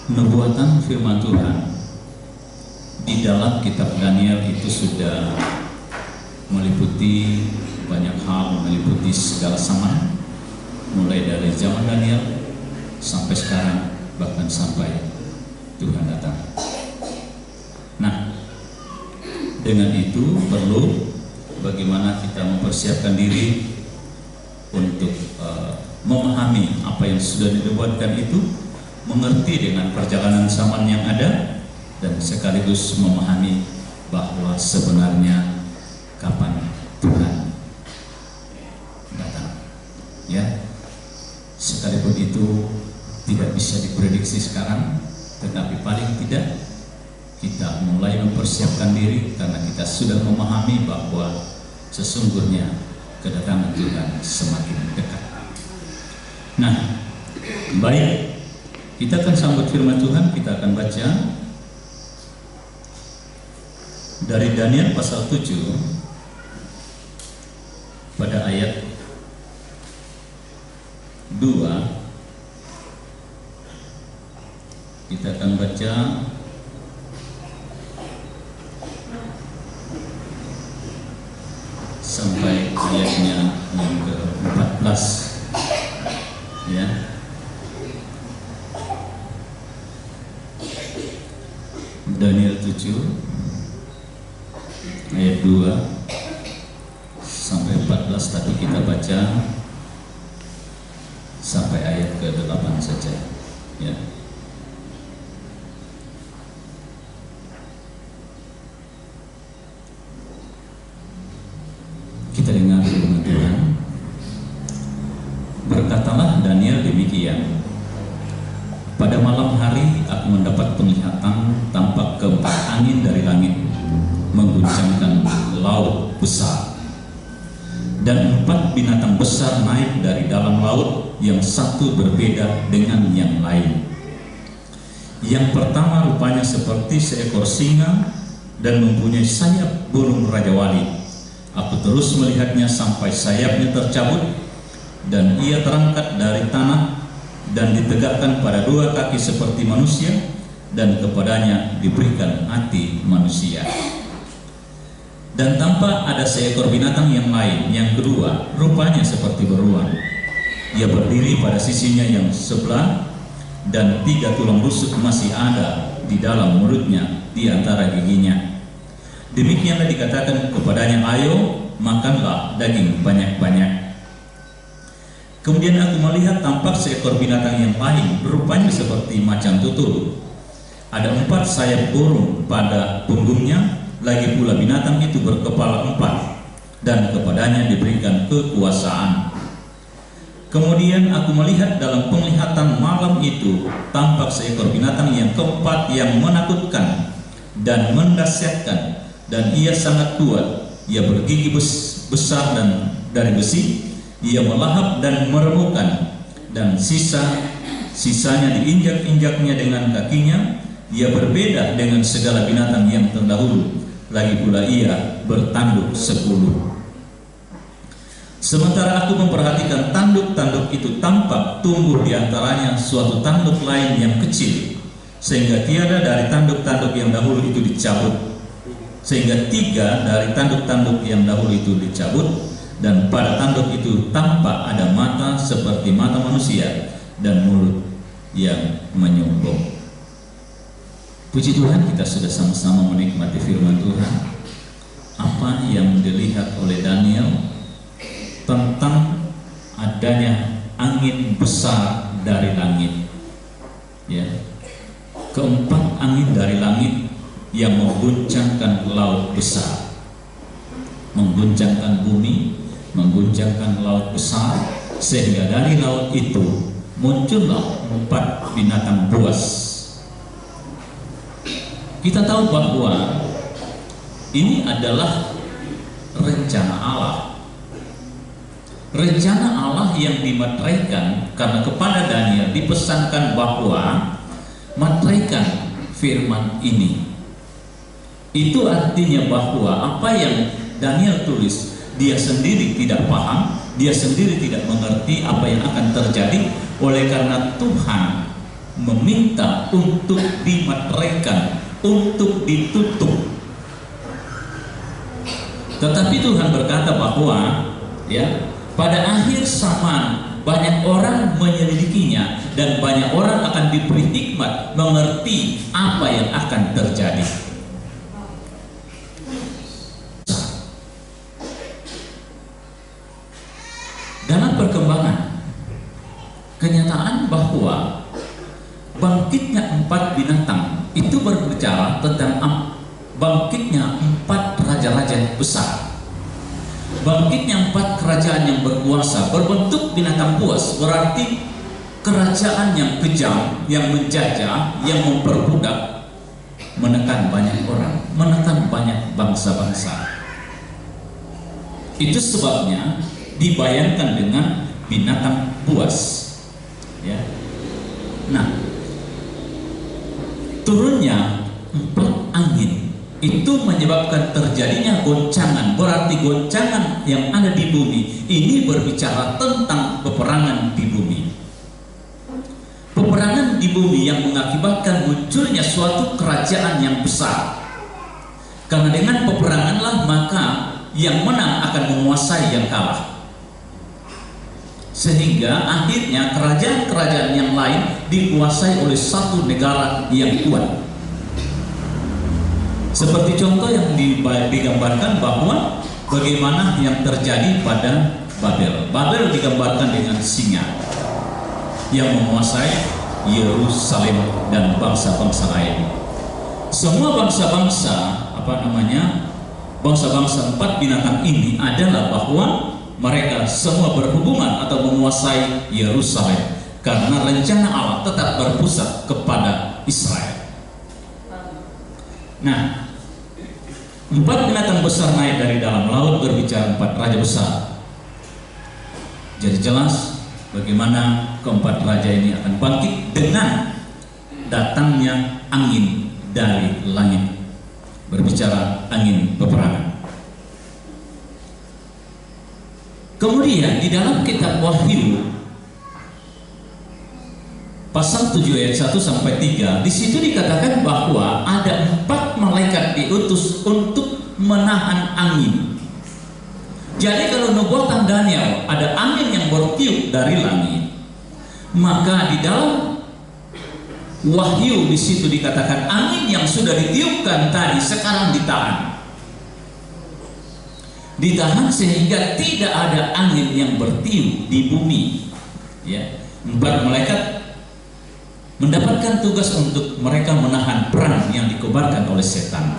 Nubuatan firman Tuhan di dalam kitab Daniel itu sudah meliputi banyak hal, meliputi segala zaman, mulai dari zaman Daniel sampai sekarang, bahkan sampai Tuhan datang. Nah, dengan itu perlu bagaimana kita mempersiapkan diri untuk memahami apa yang sudah dinubuatkan itu, mengerti dengan perjalanan zaman yang ada, dan sekaligus memahami bahwa sebenarnya kapan Tuhan datang. Ya, sekalipun itu tidak bisa diprediksi sekarang, tetapi paling tidak kita mulai mempersiapkan diri karena kita sudah memahami bahwa sesungguhnya kedatangan Tuhan semakin dekat. Nah, baik, kita akan sambut firman Tuhan. Kita akan baca dari Daniel pasal 7 pada ayat 2. Kita akan baca sampai ayatnya yang ke-14, ya. Daniel 7 ayat 2 sampai 14, tapi kita baca sampai ayat ke-8 saja, ya. Kita dengar firman Tuhan. Berkatalah Daniel demikian: pada malam hari aku mendapat penglihatan, tampak keempat angin dari langit mengguncangkan laut besar, dan 4 binatang besar naik dari dalam laut, yang satu berbeda dengan yang lain. Yang pertama rupanya seperti seekor singa dan mempunyai sayap burung rajawali. Aku terus melihatnya sampai sayapnya tercabut, dan ia terangkat dari tanah dan ditegakkan pada 2 kaki seperti manusia, dan kepadanya diberikan hati manusia. Dan tampak ada seekor binatang yang lain, yang kedua rupanya seperti beruang. Ia berdiri pada sisinya yang sebelah, dan 3 tulang rusuk masih ada di dalam mulutnya di antara giginya. Demikianlah dikatakan kepadanya, ayo makanlah daging banyak-banyak. Kemudian aku melihat tampak seekor binatang yang lain, rupanya seperti macan tutul. Ada 4 sayap burung pada punggungnya, lagi pula binatang itu berkepala 4, dan kepadanya diberikan kekuasaan. Kemudian aku melihat dalam penglihatan malam itu, tampak seekor binatang yang keempat yang menakutkan dan mendahsyatkan, dan ia sangat kuat. Ia bergigi besar dan dari besi. Ia melahap dan meremukkan, dan sisanya diinjak-injaknya dengan kakinya. Ia berbeda dengan segala binatang yang terdahulu. Lagi pula ia bertanduk 10. Sementara aku memperhatikan tanduk-tanduk itu, tampak tumbuh di antaranya suatu tanduk lain yang kecil, sehingga tiada dari tanduk-tanduk yang dahulu itu dicabut. Sehingga 3 dari tanduk-tanduk yang dahulu itu dicabut, dan pada tanduk itu tampak ada mata seperti mata manusia, dan mulut yang menyombong. Puji Tuhan, kita sudah sama-sama menikmati firman Tuhan. Apa yang dilihat oleh Daniel tentang adanya angin besar dari langit, ya. Keempat angin dari langit yang mengguncangkan laut besar, mengguncangkan bumi, mengguncangkan laut besar, sehingga dari laut itu muncullah 4 binatang buas. Kita tahu bahwa ini adalah rencana Allah. Rencana Allah yang dimateraikan, karena kepada Daniel dipesankan bahwa materaikan firman ini. Itu artinya bahwa apa yang Daniel tulis, dia sendiri tidak paham, dia sendiri tidak mengerti apa yang akan terjadi. Oleh karena Tuhan meminta untuk dimateraikan, untuk ditutup. Tetapi Tuhan berkata bahwa ya, pada akhir zaman banyak orang menyelidikinya dan banyak orang akan diberi hikmat mengerti apa yang akan terjadi. Dalam perkembangan kenyataan bahwa bangkitnya 4 binatang itu berbicara tentang bangkitnya 4 raja-raja besar. Bangkitnya 4 kerajaan yang berkuasa berbentuk binatang buas, berarti kerajaan yang kejam, yang menjajah, yang memperbudak, menekan banyak orang, menekan banyak bangsa-bangsa. Itu sebabnya dibayangkan dengan binatang buas, ya. Nah, turunnya 4 angin itu menyebabkan terjadinya goncangan, berarti goncangan yang ada di bumi ini berbicara tentang peperangan di bumi. Peperangan di bumi yang mengakibatkan munculnya suatu kerajaan yang besar. Karena dengan peperanganlah maka yang menang akan menguasai yang kalah. Sehingga akhirnya kerajaan-kerajaan yang lain dikuasai oleh satu negara yang kuat. Seperti contoh yang digambarkan bahwa bagaimana yang terjadi pada Babel. Babel digambarkan dengan singa yang menguasai Yerusalem dan bangsa-bangsa lain. Semua bangsa-bangsa bangsa-bangsa 4 binatang ini adalah bahwa mereka semua berhubungan atau menguasai Yerusalem karena rencana Allah tetap berpusat kepada Israel. Nah, 4 binatang besar naik dari dalam laut berbicara 4 raja besar. Jadi jelas bagaimana keempat raja ini akan bangkit dengan datangnya angin dari langit. Berbicara angin peperangan. Kemudian di dalam kitab Wahyu pasal 7 ayat 1 sampai 3, di situ dikatakan bahwa ada 4 malaikat diutus untuk menahan angin. Jadi kalau nubuatan Daniel ada angin yang bertiup dari langit, maka di dalam Wahyu di situ dikatakan angin yang sudah ditiupkan tadi sekarang ditahan. Ditahan sehingga tidak ada angin yang bertiup di bumi. Ya, 4 malaikat mendapatkan tugas untuk mereka menahan perang yang dikobarkan oleh setan.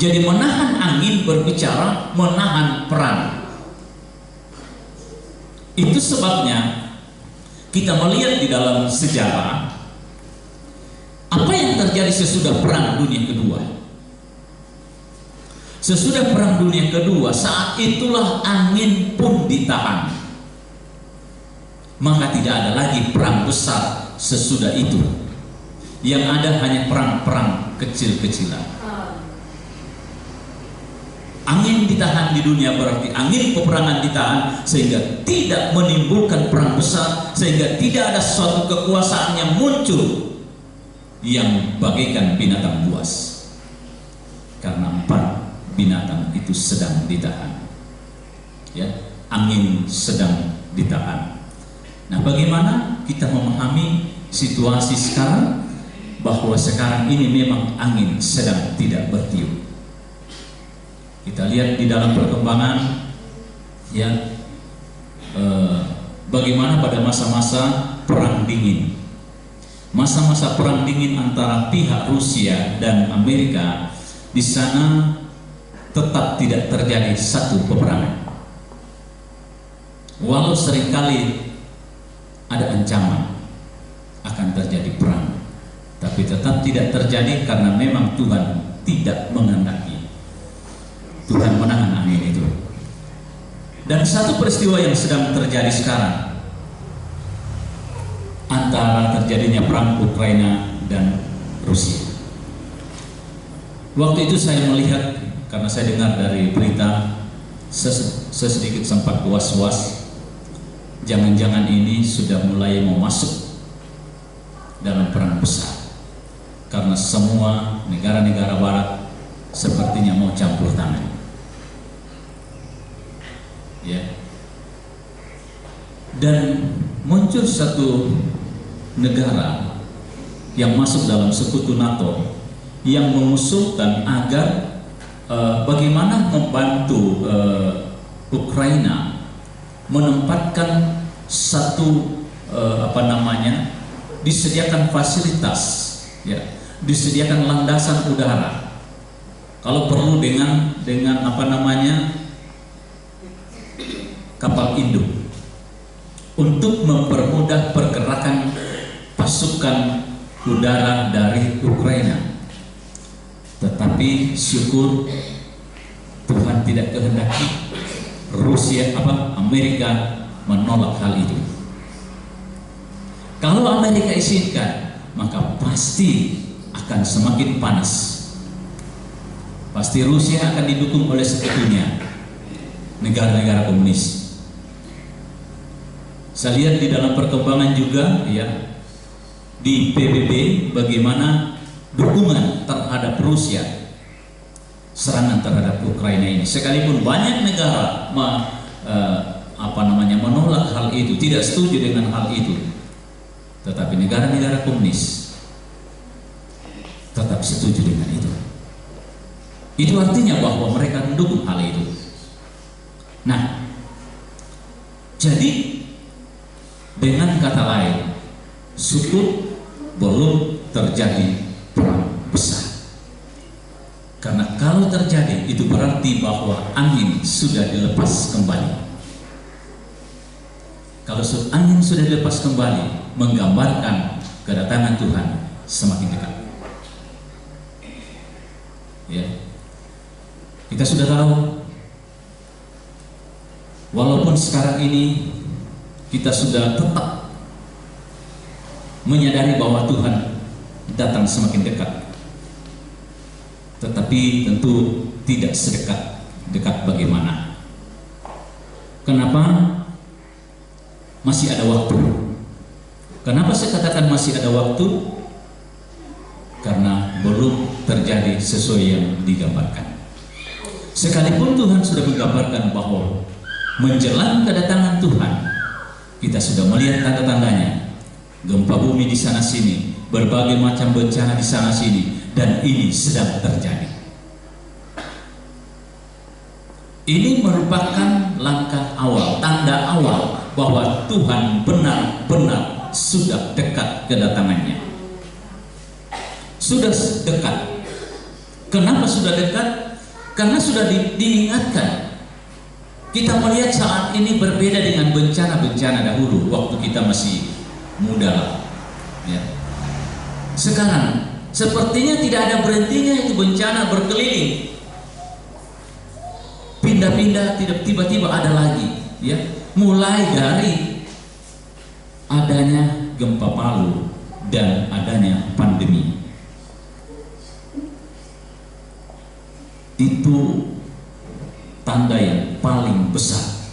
Jadi menahan angin berbicara menahan perang. Itu sebabnya kita melihat di dalam sejarah apa yang terjadi sesudah perang dunia kedua. Sesudah perang dunia kedua, saat itulah angin pun ditahan. Maka tidak ada lagi perang besar sesudah itu. Yang ada hanya perang-perang kecil-kecilan. Angin ditahan di dunia berarti angin peperangan ditahan sehingga tidak menimbulkan perang besar, sehingga tidak ada suatu kekuasaan yang muncul yang bagaikan binatang buas. Karena 4 binatang itu sedang ditahan, ya, angin sedang ditahan. Nah, bagaimana kita memahami situasi sekarang bahwa sekarang ini memang angin sedang tidak bertiup? Kita lihat di dalam perkembangan, ya, bagaimana pada masa-masa perang dingin, masa-masa perang dingin antara pihak Rusia dan Amerika, di sana tetap tidak terjadi satu peperangan. Walau seringkali ada ancaman akan terjadi perang, tapi tetap tidak terjadi karena memang Tuhan tidak menghendaki. Tuhan menahan angin itu. Dan satu peristiwa yang sedang terjadi sekarang antara terjadinya perang Ukraina dan Rusia. Waktu itu saya melihat, karena saya dengar dari berita, sesedikit sempat was-was, jangan-jangan ini sudah mulai mau masuk dalam perang besar, karena semua negara-negara barat sepertinya mau campur tangan. Ya. Dan muncul satu negara yang masuk dalam sekutu NATO yang mengusulkan agar bagaimana membantu Ukraina menempatkan satu disediakan fasilitas, ya, disediakan landasan udara, kalau perlu dengan kapal induk, untuk mempermudah pergerakan pasukan udara dari Ukraina. Tetapi syukur Tuhan tidak kehendaki, Amerika menolak hal itu. Kalau Amerika izinkan, maka pasti akan semakin panas. Pasti Rusia akan didukung oleh sekutunya, negara-negara komunis. Saya lihat di dalam perkembangan juga, ya, di PBB bagaimana dukungan terhadap Rusia, serangan terhadap Ukraina ini. Sekalipun banyak negara menolak hal itu, tidak setuju dengan hal itu, tetapi negara-negara komunis tetap setuju dengan itu. Itu artinya bahwa mereka mendukung hal itu. Nah, jadi dengan kata lain, syukur belum terjadi perang besar. Karena kalau terjadi, itu berarti bahwa angin sudah dilepas kembali. Kalau angin sudah dilepas kembali, menggambarkan kedatangan Tuhan semakin dekat. Ya, kita sudah tahu, walaupun sekarang ini kita sudah tetap menyadari bahwa Tuhan datang semakin dekat, tetapi tentu tidak sedekat bagaimana. Kenapa? Masih ada waktu. Kenapa saya katakan masih ada waktu? Karena belum terjadi sesuai yang digambarkan. Sekalipun Tuhan sudah menggambarkan bahwa menjelang kedatangan Tuhan, kita sudah melihat tanda-tandanya, gempa bumi di sana sini, berbagai macam bencana di sana sini, dan ini sedang terjadi. Ini merupakan langkah awal, tanda awal bahwa Tuhan benar-benar sudah dekat kedatangannya. Sudah dekat. Kenapa sudah dekat? Karena sudah diingatkan. Kita melihat saat ini berbeda dengan bencana-bencana dahulu waktu kita masih muda, ya. Sekarang sepertinya tidak ada berhentinya itu bencana berkeliling. Pindah-pindah, tidak tiba-tiba ada lagi, ya. Mulai dari adanya gempa Palu dan adanya pandemi. Itu tanda yang paling besar.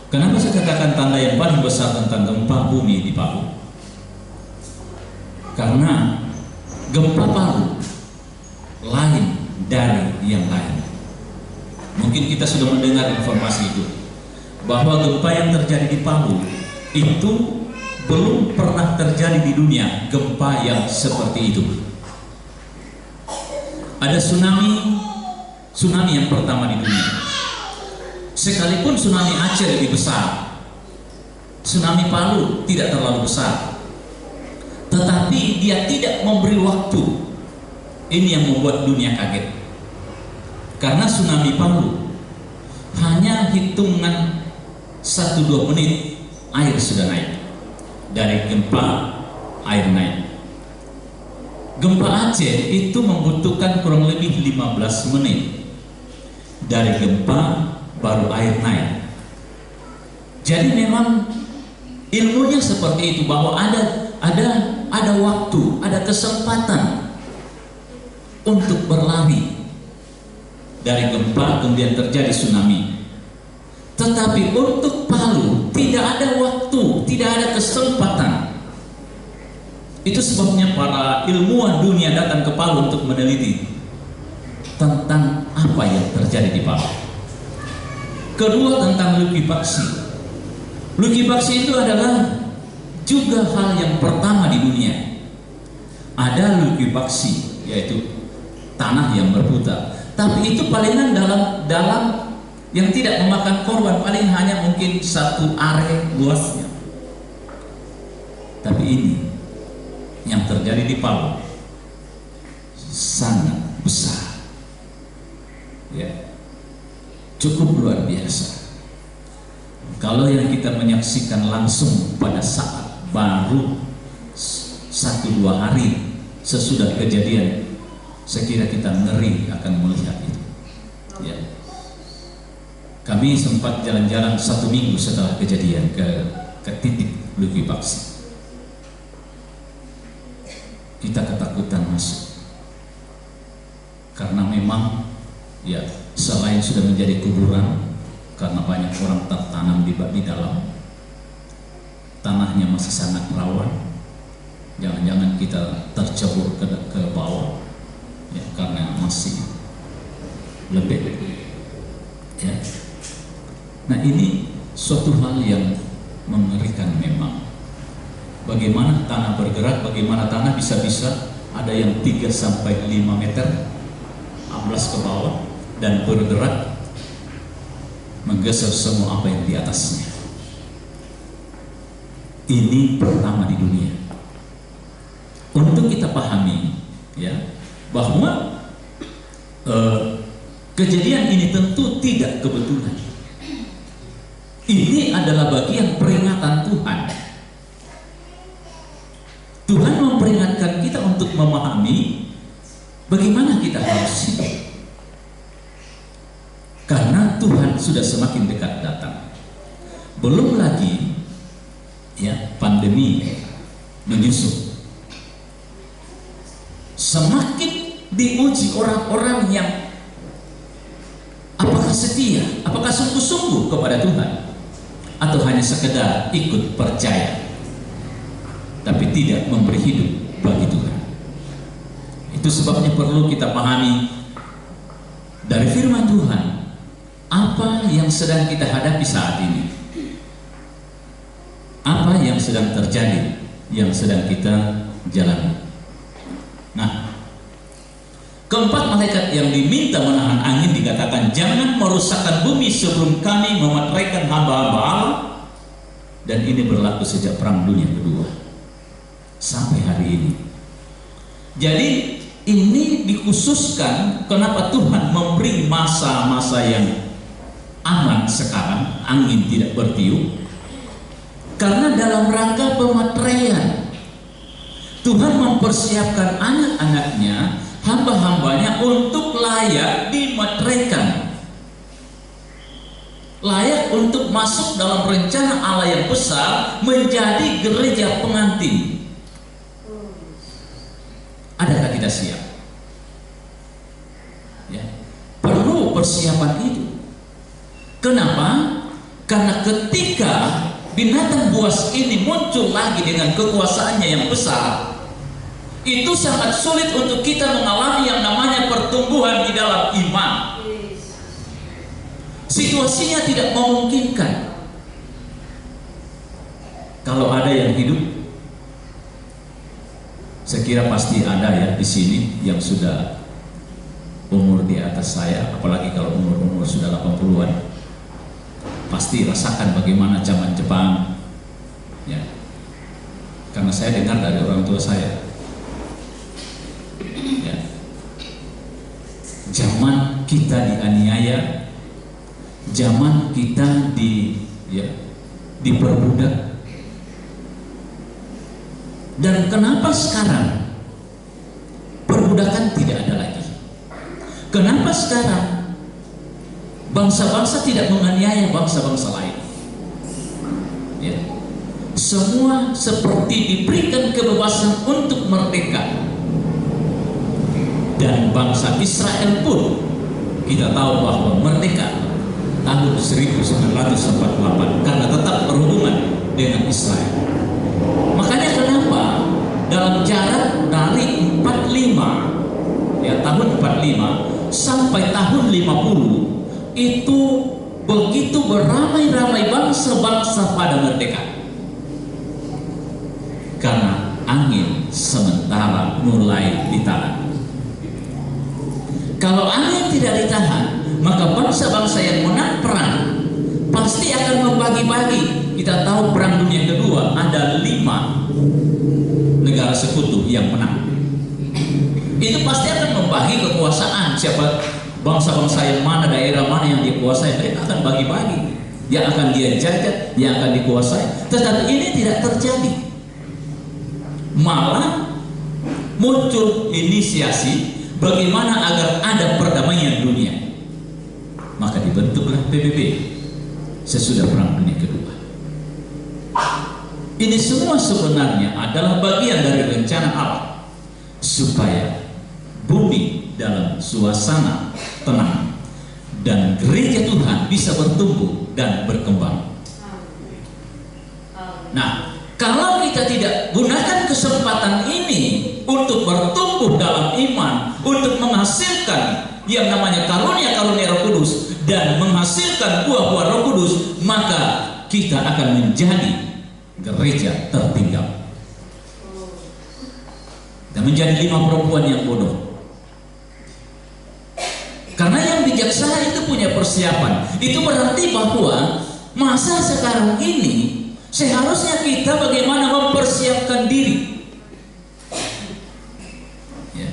Kenapa saya katakan tanda yang paling besar tentang gempa bumi di Palu? Karena gempa Palu lain dari yang lain. Mungkin kita sudah mendengar informasi itu, bahwa gempa yang terjadi di Palu itu belum pernah terjadi di dunia, gempa yang seperti itu. Ada tsunami yang pertama di dunia. Sekalipun tsunami Aceh lebih besar, tsunami Palu tidak terlalu besar, tetapi dia tidak memberi waktu. Ini yang membuat dunia kaget. Karena tsunami Palu hanya hitungan 1-2 menit air sudah naik. Dari gempa air naik. Gempa Aceh itu membutuhkan kurang lebih 15 menit. Dari gempa baru air naik. Jadi memang ilmunya seperti itu, bahwa ada waktu, ada kesempatan untuk berlari dari gempa kemudian terjadi tsunami. Tetapi untuk Palu tidak ada waktu, tidak ada kesempatan. Itu sebabnya para ilmuwan dunia datang ke Palu untuk meneliti tentang apa yang terjadi di Palu. Kedua, tentang likuifaksi. Likuifaksi itu adalah juga hal yang pertama di dunia. Ada likuifaksi, yaitu tanah yang berputar. Tapi itu palingan dalam yang tidak memakan korban, paling hanya mungkin 1 are luasnya. Tapi ini yang terjadi di Palu sangat besar, ya, cukup luar biasa. Kalau yang kita menyaksikan langsung pada saat baru 1-2 hari sesudah kejadian, saya kira kita ngeri akan melihat itu, ya. Kami sempat jalan-jalan 1 minggu setelah kejadian ke titik likuifaksi. Kita ketakutan masuk, karena memang, ya, selain sudah menjadi kuburan karena banyak orang tertanam di dalam, tanahnya masih sangat rawan. Jangan-jangan kita tercebur ke bawah, ya, karena masih lebih, ya. Nah, ini suatu hal yang mengerikan memang. Bagaimana tanah bergerak, bagaimana tanah bisa-bisa ada yang 3-5 meter amblas ke bawah dan bergerak menggeser semua apa yang di atasnya. Ini pertama di dunia. Untuk kita pahami, ya, bahwa kejadian ini tentu tidak kebetulan. Ini adalah bagian peringatan Tuhan. Tuhan memperingatkan kita untuk memahami bagaimana kita harus hidup, karena Tuhan sudah semakin dekat datang. Belum lagi, ya, pandemi menyusul. Semakin diuji orang-orang yang apakah setia, apakah sungguh-sungguh kepada Tuhan, atau hanya sekedar ikut percaya tapi tidak memberi hidup bagi Tuhan. Itu sebabnya perlu kita pahami dari firman Tuhan apa yang sedang kita hadapi saat ini, apa yang sedang terjadi, yang sedang kita jalani. Nah, keempat malaikat yang diminta menahan angin dikatakan, jangan merusakkan bumi sebelum kami memeteraikan hamba-hamba Allah. Dan ini berlaku sejak Perang Dunia Kedua sampai hari ini. Jadi ini dikhususkan kenapa Tuhan memberi masa-masa yang aman sekarang, angin tidak bertiup, karena dalam rangka pemeteraian. Tuhan mempersiapkan anak-anaknya, hamba-hambanya untuk layak dimeteraikan, layak untuk masuk dalam rencana Allah yang besar, menjadi gereja pengantin. Adakah kita siap? Ya, perlu persiapan itu. Kenapa? Karena ketika binatang buas ini muncul lagi dengan kekuasaannya yang besar, itu sangat sulit untuk kita mengalami yang namanya pertumbuhan di dalam iman. Situasinya tidak memungkinkan. Kalau ada yang hidup, saya kira pasti ada ya di sini yang sudah umur di atas saya, apalagi kalau umur sudah 80-an. Pasti rasakan bagaimana zaman Jepang, ya. Karena saya dengar dari orang tua saya, ya. Zaman kita dianiaya, zaman kita diperbudak. Dan kenapa sekarang perbudakan tidak ada lagi? Kenapa sekarang bangsa-bangsa tidak menganiaya bangsa-bangsa lain? Ya. Semua seperti diberikan kebebasan untuk merdeka. Dan bangsa Israel pun kita tahu bahwa merdeka tahun 1948 karena tetap berhubungan dengan Israel. Makanya kenapa dalam jarak dari 45 ya, tahun 45 sampai tahun 50 itu begitu beramai-ramai bangsa-bangsa pada merdeka, karena angin sementara mulai ditahan. Kalau angin tidak ditahan, maka bangsa-bangsa yang menang perang pasti akan membagi-bagi. Kita tahu perang dunia kedua ada 5 negara sekutu yang menang. Itu pasti akan membagi kekuasaan. Siapa bangsa-bangsa yang mana, daerah mana yang dia kuasai, mereka akan bagi-bagi. Yang akan dia jajah, yang akan dikuasai. Tetapi ini tidak terjadi. Malah muncul inisiasi bagaimana agar ada perdamaian dunia. Maka dibentuklah PBB sesudah perang dunia kedua. Ini semua sebenarnya adalah bagian dari rencana Allah supaya bumi dalam suasana tenang dan gereja Tuhan bisa bertumbuh dan berkembang. Nah, kalau kita tidak gunakan kesempatan ini untuk bertumbuh dalam iman, untuk menghasilkan yang namanya karunia-karunia Roh Kudus dan menghasilkan buah-buah Roh Kudus, maka kita akan menjadi gereja tertinggal dan menjadi 5 perempuan yang bodoh. Karena yang bijaksana itu punya persiapan. Itu berarti bahwa masa sekarang ini seharusnya kita bagaimana mempersiapkan diri, ya.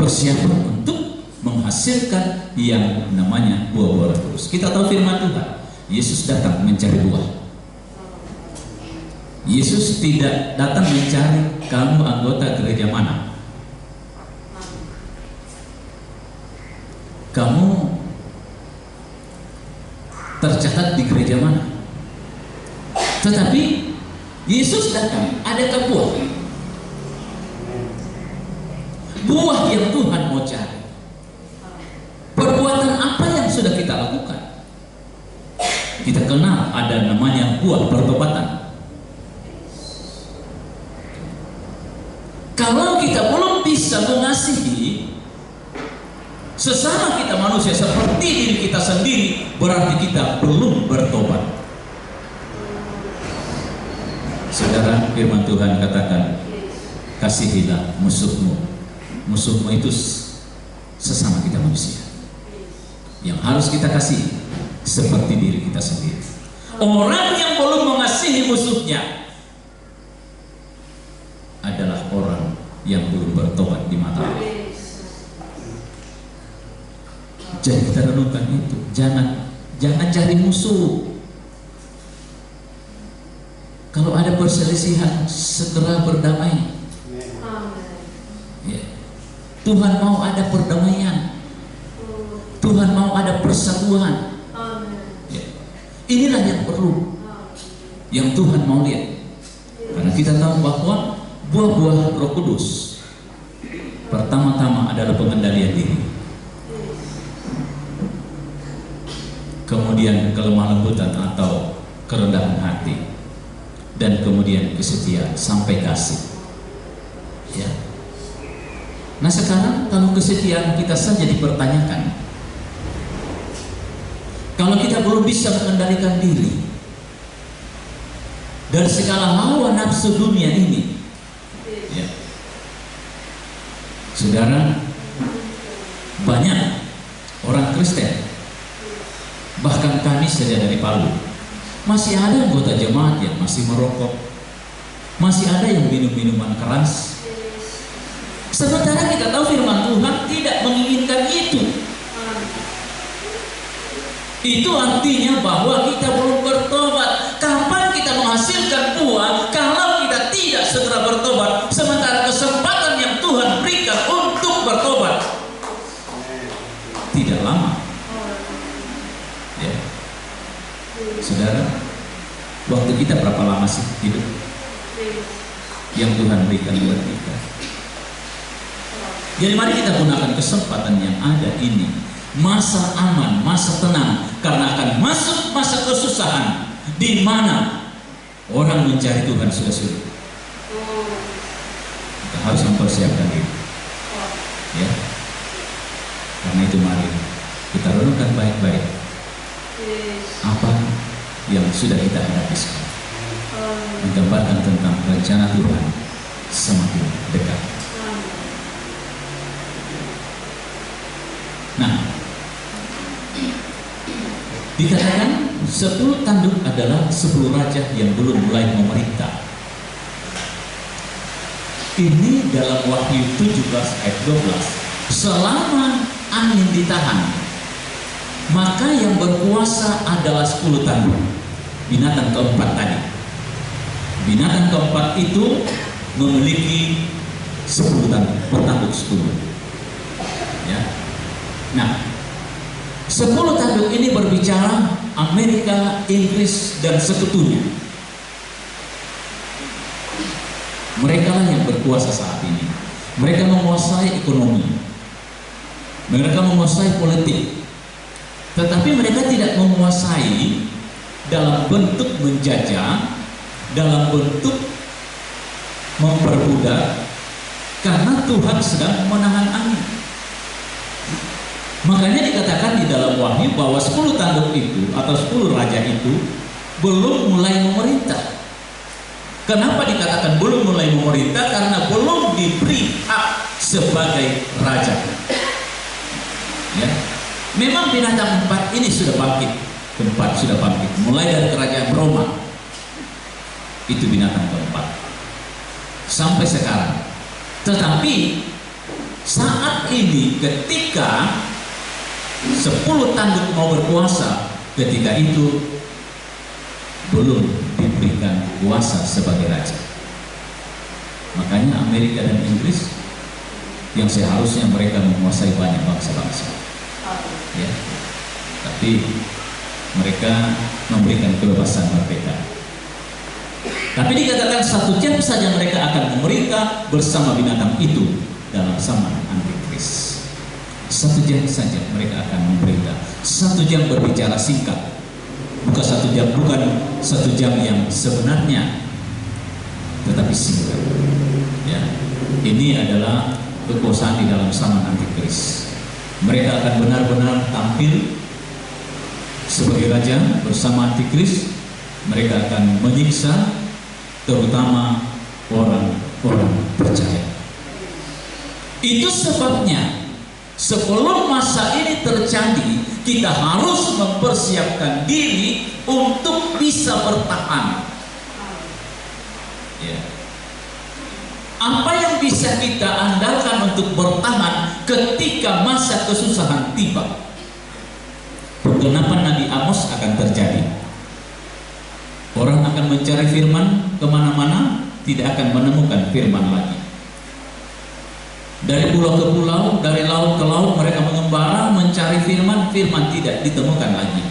Persiapan untuk menghasilkan yang namanya buah-buah Roh Kudus. Kita tahu firman Tuhan, Yesus datang mencari buah. Yesus tidak datang mencari kamu anggota gereja mana, kamu tercatat di gereja mana. Tetapi Yesus datang ada buah, buah yang Tuhan mau cari. Perbuatan apa yang sudah kita lakukan? Kita kenal ada namanya buah pertobatan. Kalau kita belum bisa mengasihi sesama kita manusia seperti diri kita sendiri, berarti kita belum bertobat. Saudara, firman Tuhan katakan, kasihilah musuhmu. Musuhmu itu sesama kita manusia yang harus kita kasih seperti diri kita sendiri. Orang yang belum mengasihi musuhnya adalah orang yang belum bertobat di mata Allah. Jadi kita renungkan itu, jangan cari musuh. Kalau ada perselisihan, segera berdamai. Ya. Tuhan mau ada perdamaian. Tuhan mau ada persatuan. Ya. Inilah yang perlu, yang Tuhan mau lihat. Karena kita tahu bahwa buah-buah Roh Kudus pertama-tama adalah pengendalian diri, kemudian kelemah lembutan atau kerendahan hati, dan kemudian kesetiaan sampai kasih. Ya. Nah sekarang kalau kesetiaan kita saja dipertanyakan, kalau kita belum bisa mengendalikan diri dari segala hawa nafsu dunia ini, ya. Saudara, banyak orang Kristen, bahkan kami saja dari Palu, masih ada anggota jemaat yang masih merokok, masih ada yang minum minuman keras. Sementara kita tahu firman Tuhan tidak menginginkan itu. Itu artinya bahwa kita belum bertobat. Kapan kita menghasilkan buah kalau kita tidak segera bertobat? Sementara kesempatan yang Tuhan berikan untuk bertobat tidak lama. Ya. Saudara, waktu kita berapa lama sih hidup yang Tuhan berikan buat kita? Jadi mari kita gunakan kesempatan yang ada ini, masa aman, masa tenang, karena akan masuk masa kesusahan di mana orang mencari Tuhan sudah sulit. Kita harus mempersiapkan diri. Ya. Karena itu mari kita renungkan baik-baik apa yang sudah kita hadapi sekarang. Menggambarkan tentang rencana Tuhan semakin dekat. Nah, dikatakan 10 tanduk adalah 10 raja yang belum mulai memerintah. Ini dalam Wahyu 17 ayat 12. Selama angin ditahan, maka yang berkuasa adalah 10 tanduk. Binatang keempat tadi. Binatang keempat itu memiliki 10 tanduk, bertanduk 10. Ya. Nah, 10 tanduk ini berbicara Amerika, Inggris, dan sekutunya. Mereka lah yang berkuasa saat ini. Mereka menguasai ekonomi, mereka menguasai politik, tetapi mereka tidak menguasai dalam bentuk menjajah, dalam bentuk memperbudak, karena Tuhan sedang menahan angin. Makanya dikatakan di dalam Wahyu bahwa 10 tanduk itu atau 10 raja itu belum mulai memerintah. Kenapa dikatakan belum mulai memerintah? Karena belum diberi hak sebagai raja. Ya. Memang binatang empat ini sudah bangkit, keempat sudah bangkit, mulai dari kerajaan Roma. Itu binatang keempat sampai sekarang. Tetapi saat ini ketika 10 tanduk mau berkuasa, ketika itu belum diberikan kuasa sebagai raja. Makanya Amerika dan Inggris yang seharusnya mereka menguasai banyak bangsa-bangsa, ya, tapi mereka memberikan kebebasan merdeka. Tapi dikatakan 1 jam saja mereka akan memerintah bersama binatang itu dalam zaman antikris. 1 jam saja mereka akan memerintah. 1 jam berbicara singkat. Bukan 1 jam, bukan 1 jam yang sebenarnya, tetapi singkat. Ya, ini adalah kekuasaan di dalam zaman antikris. Mereka akan benar-benar tampil sebagai raja bersama antikris. Mereka akan menyiksa terutama orang-orang percaya. Itu sebabnya sebelum masa ini terjadi, kita harus mempersiapkan diri untuk bisa bertahan. Ya. Apa yang bisa kita andalkan untuk bertahan ketika masa kesusahan tiba? Penggenapan Nabi Amos akan terjadi. Orang akan mencari firman kemana-mana, tidak akan menemukan firman lagi. Dari pulau ke pulau, dari laut ke laut, mereka mengembara mencari firman, firman tidak ditemukan lagi.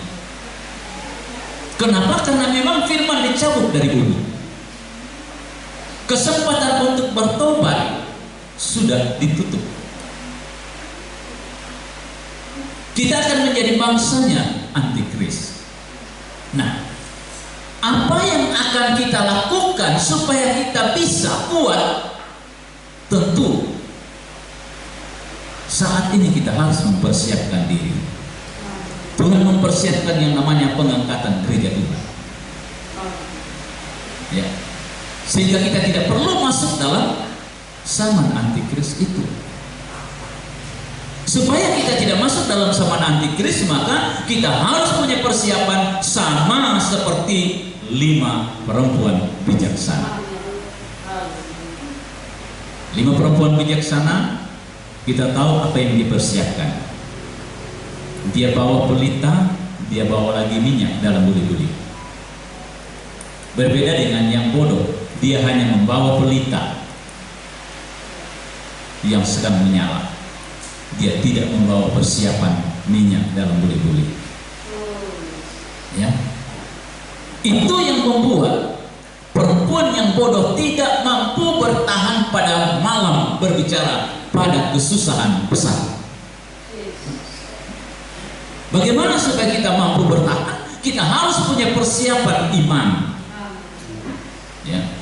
Kenapa? Karena memang firman dicabut dari bumi. Kesempatan untuk bertobat sudah ditutup. Kita akan menjadi bangsanya antikris. Nah, apa yang akan kita lakukan supaya kita bisa kuat? Tentu saat ini kita harus mempersiapkan diri. Tuhan mempersiapkan yang namanya pengangkatan gereja Tuhan. Ya. Sehingga kita tidak perlu masuk dalam zaman antikris itu. Supaya kita tidak masuk dalam zaman antikris, maka kita harus punya persiapan sama seperti 5 perempuan bijaksana. 5 perempuan bijaksana, kita tahu apa yang dipersiapkan. Dia bawa pelita, dia bawa lagi minyak dalam buli-buli. Berbeda dengan yang bodoh, dia hanya membawa pelita yang sedang menyala. Dia tidak membawa persiapan minyak dalam buli-buli. Ya, itu yang membuat perempuan yang bodoh tidak mampu bertahan pada malam, berbicara pada kesusahan besar. Bagaimana supaya kita mampu bertahan? Kita harus punya persiapan iman. Ya,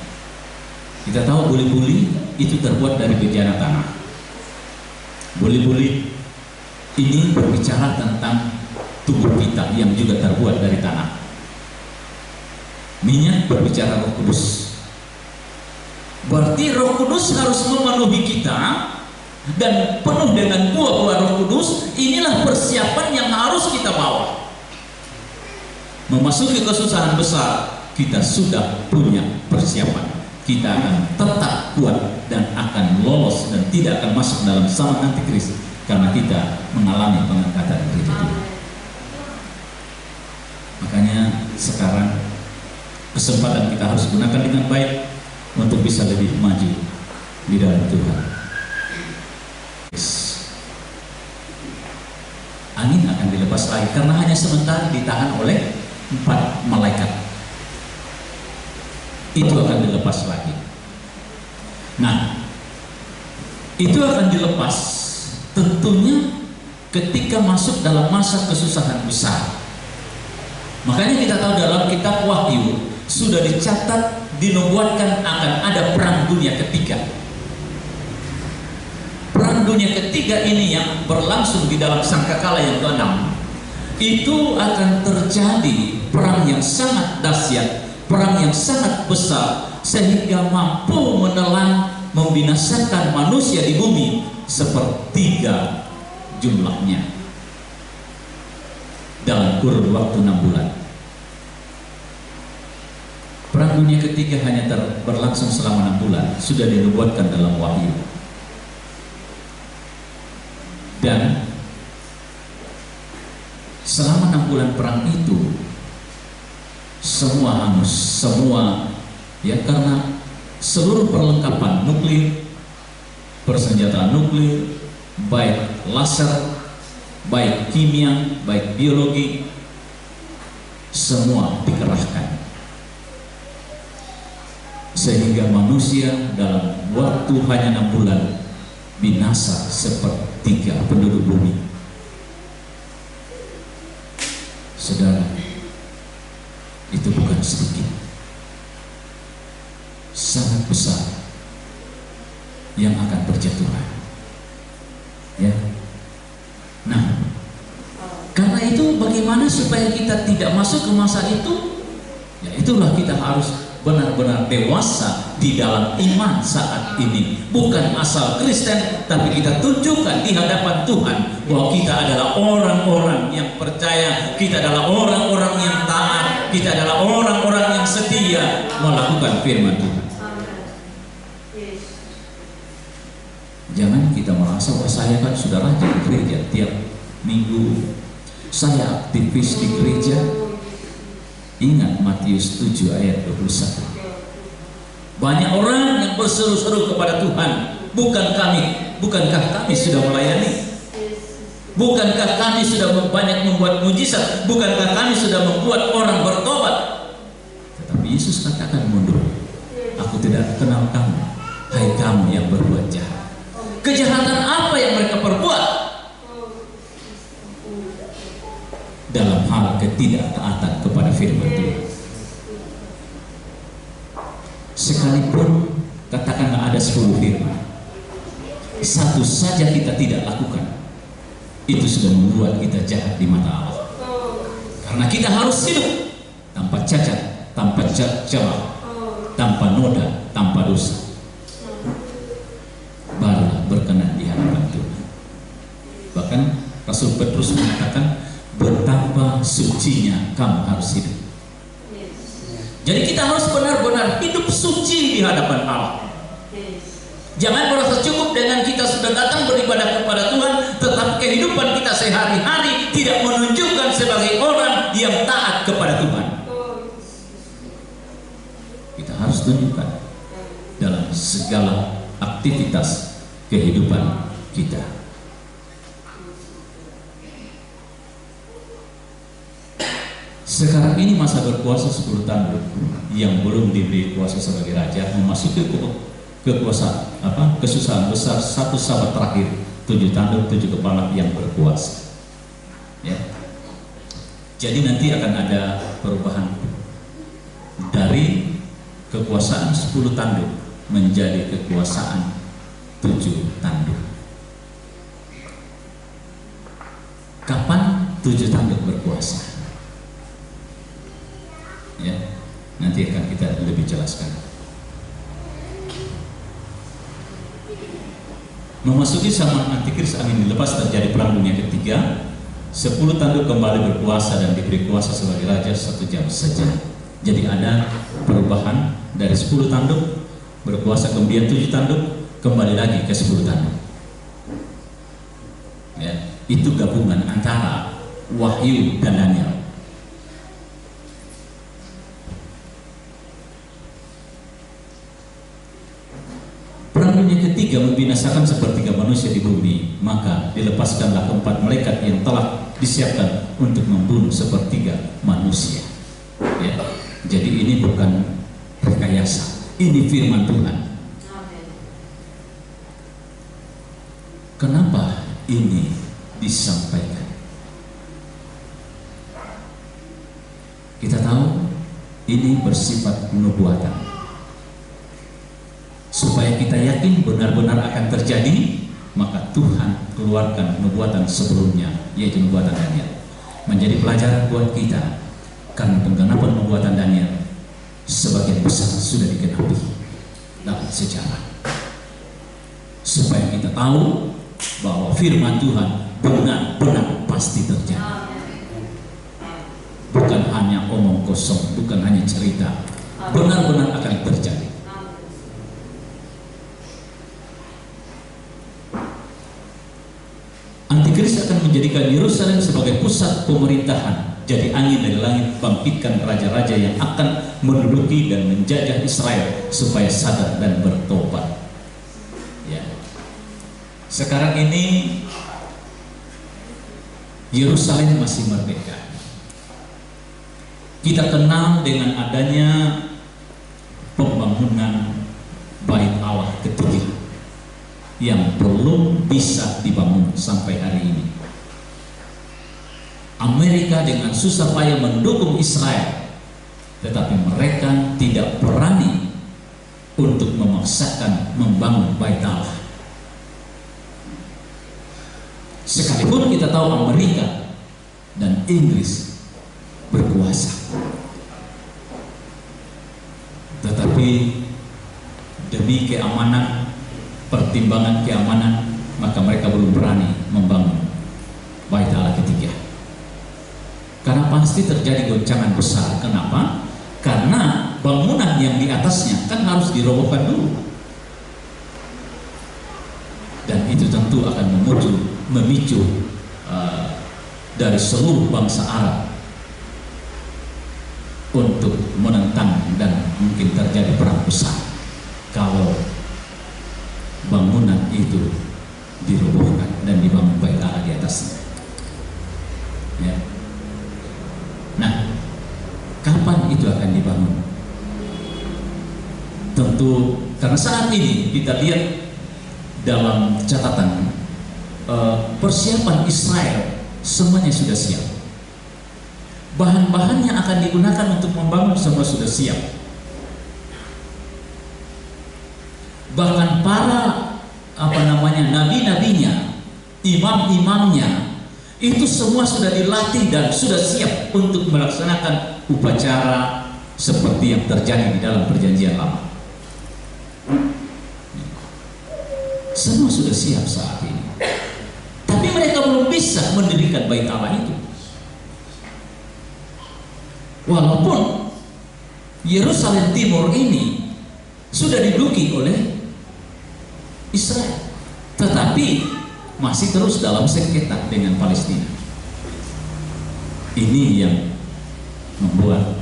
kita tahu buli-buli itu terbuat dari bejana tanah. Buli-buli ini berbicara tentang tubuh kita yang juga terbuat dari tanah. Minyak berbicara Roh Kudus. Berarti Roh Kudus harus memenuhi kita, dan penuh dengan buah-buah Roh Kudus. Inilah persiapan yang harus kita bawa. Memasuki kesusahan besar, kita sudah punya persiapan. Kita akan tetap kuat dan akan lolos dan tidak akan masuk dalam zaman antikris karena kita mengalami pengangkatan gereja Tuhan. Makanya sekarang kesempatan kita harus gunakan dengan baik untuk bisa lebih maju di dalam Tuhan. Angin akan dilepas lagi karena hanya sementara ditahan oleh 4 malaikat. Itu akan dilepas lagi. Nah, itu akan dilepas tentunya ketika masuk dalam masa kesusahan besar. Makanya kita tahu dalam kitab Wahyu sudah dicatat, dinubuatkan akan ada perang dunia ketiga. Perang dunia ketiga ini yang berlangsung di dalam sangkakala yang ke-6, itu akan terjadi perang yang sangat dahsyat, perang yang sangat besar, sehingga mampu menelan, membinasakan manusia di bumi sepertiga jumlahnya dalam kurun waktu 6 bulan. Perang dunia ketiga hanya berlangsung selama 6 bulan, sudah dinubuatkan dalam Wahyu. Dan selama 6 bulan perang itu semua hangus, semua ya, karena seluruh perlengkapan nuklir, persenjataan nuklir, baik laser, baik kimia, baik biologi, semua dikerahkan sehingga manusia dalam waktu hanya 6 bulan binasa sepertiga penduduk bumi. Saudara, itu bukan sedikit, sangat besar yang akan berjatuhan. Ya. Nah, karena itu bagaimana supaya kita tidak masuk ke masa itu? Ya, itulah kita harus benar-benar dewasa di dalam iman saat ini. Bukan asal Kristen, tapi kita tunjukkan di hadapan Tuhan bahwa kita adalah orang-orang yang percaya, kita adalah orang-orang yang taat, kita adalah orang-orang yang setia melakukan firman Tuhan. Jangan kita merasa bahwa saya kan sudah rajin di gereja tiap minggu, saya aktivis di gereja. Ingat Matius 7 ayat 21. Banyak orang yang berseru-seru kepada Tuhan, bukankah kami sudah melayani? Bukankah kami sudah banyak membuat mujizat? Bukankah kami sudah membuat orang bertobat? Tetapi Yesus katakan mundur. Aku tidak kenal kamu, hai kamu yang berbuat jahat. Kejahatan apa yang mereka perbuat? Dalam hal ketidaktaatan kepada firman Tuhan. Sekalipun katakanlah ada 10 firman, satu saja kita tidak lakukan, itu sudah membuat kita jahat di mata Allah. Karena kita harus hidup tanpa cacat, tanpa celah, tanpa noda, tanpa dosa, barulah berkenan di hadapan Tuhan. Bahkan Rasul Petrus mengatakan, betapa sucinya kamu harus hidup. Jadi kita harus benar-benar hidup suci di hadapan Allah. Jangan merasa cukup dengan kita sudah datang beribadah kepada Tuhan, tetapi kehidupan kita sehari-hari tidak menunjukkan sebagai orang yang taat kepada Tuhan. Kita harus tunjukkan dalam segala aktivitas kehidupan kita. Sekarang ini masa berkuasa 10 tahun yang belum diberi kuasa sebagai raja, memasuki kesusahan besar, satu sahabat terakhir, 7 tanduk 7 kepala yang berkuasa. Ya. Jadi nanti akan ada perubahan dari kekuasaan 10 tanduk menjadi kekuasaan 7 tanduk. Kapan 7 tanduk berkuasa? Ya, nanti akan kita lebih jelaskan. Memasuki zaman antikris angin dilepas, terjadi perang dunia ketiga. 10 tanduk kembali berkuasa dan diberi kuasa sebagai raja 1 jam saja. Jadi ada perubahan dari 10 tanduk berkuasa, kemudian 7 tanduk kembali lagi ke 10 tanduk. Ya, itu gabungan antara Wahyu dan Daniel. Perang dunia ketiga membinasakan sepertiga manusia di bumi, maka dilepaskanlah keempat malaikat yang telah disiapkan untuk membunuh sepertiga manusia. Ya, jadi ini bukan rekayasa, ini firman Tuhan. Kenapa ini disampaikan? Kita tahu ini bersifat nubuatan, supaya kita yakin benar-benar akan terjadi, maka Tuhan keluarkan nubuatan sebelumnya, yaitu nubuatan Daniel, menjadi pelajaran buat kita. Karena penggenapan nubuatan Daniel sebagian besar sudah digenapi dalam sejarah, supaya kita tahu bahwa firman Tuhan benar-benar pasti terjadi, bukan hanya omong kosong, bukan hanya cerita, benar-benar akan terjadi. Antikris akan menjadikan Yerusalem sebagai pusat pemerintahan, jadi angin dari langit, bangkitkan raja-raja yang akan menduduki dan menjajah Israel supaya sadar dan bertobat. Ya. Sekarang ini Yerusalem masih merdeka. Kita kenal dengan adanya pembangunan Bait Allah ketiga yang belum bisa dibangun sampai hari ini. Amerika dengan susah payah mendukung Israel, tetapi mereka tidak berani untuk memaksakan membangun Bait Allah. Sekalipun kita tahu Amerika dan Inggris berkuasa, tetapi demi keamanan, pertimbangan keamanan, maka mereka belum berani membangun Bait Allah ketiga. Karena pasti terjadi goncangan besar. Kenapa? Karena bangunan yang di atasnya kan harus dirobohkan dulu, dan itu tentu akan memicu dari seluruh bangsa Arab untuk menentang, dan mungkin terjadi perang besar kalau bangunan itu dirobohkan dan dibangun Bait Allah di atasnya. Ya. Nah, kapan itu akan dibangun? Tentu karena saat ini kita lihat dalam catatan persiapan Israel semuanya sudah siap. Bahan-bahan yang akan digunakan untuk membangun semua sudah siap. Bahkan para nabi-nabinya, imam-imamnya, itu semua sudah dilatih dan sudah siap untuk melaksanakan upacara seperti yang terjadi di dalam perjanjian lama. Semua sudah siap saat ini, tapi mereka belum bisa mendirikan Bait Allah itu. Walaupun Yerusalem Timur ini sudah diduduki oleh Israel, tetapi masih terus dalam sengketa dengan Palestina. Ini yang membuat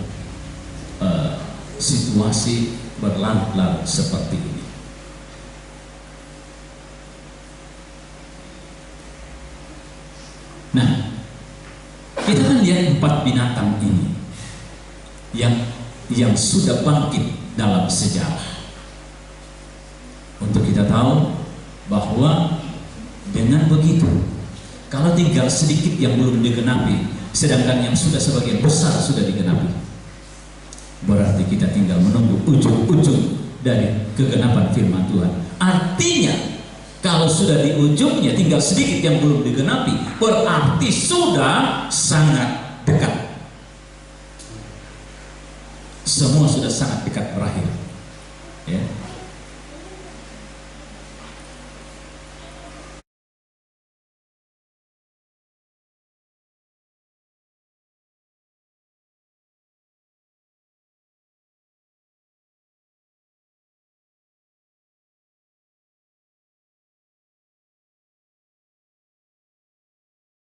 situasi berlarut-larut seperti ini. Nah, kita kan lihat 4 binatang ini yang sudah bangkit dalam sejarah. Untuk kita tahu bahwa dengan begitu, kalau tinggal sedikit yang belum digenapi, sedangkan yang sudah sebagian besar sudah digenapi, berarti kita tinggal menunggu ujung-ujung dari kegenapan firman Tuhan. Artinya Kalau sudah di ujungnya tinggal sedikit yang belum digenapi, berarti sudah sangat dekat. Semua sudah sangat dekat berakhir.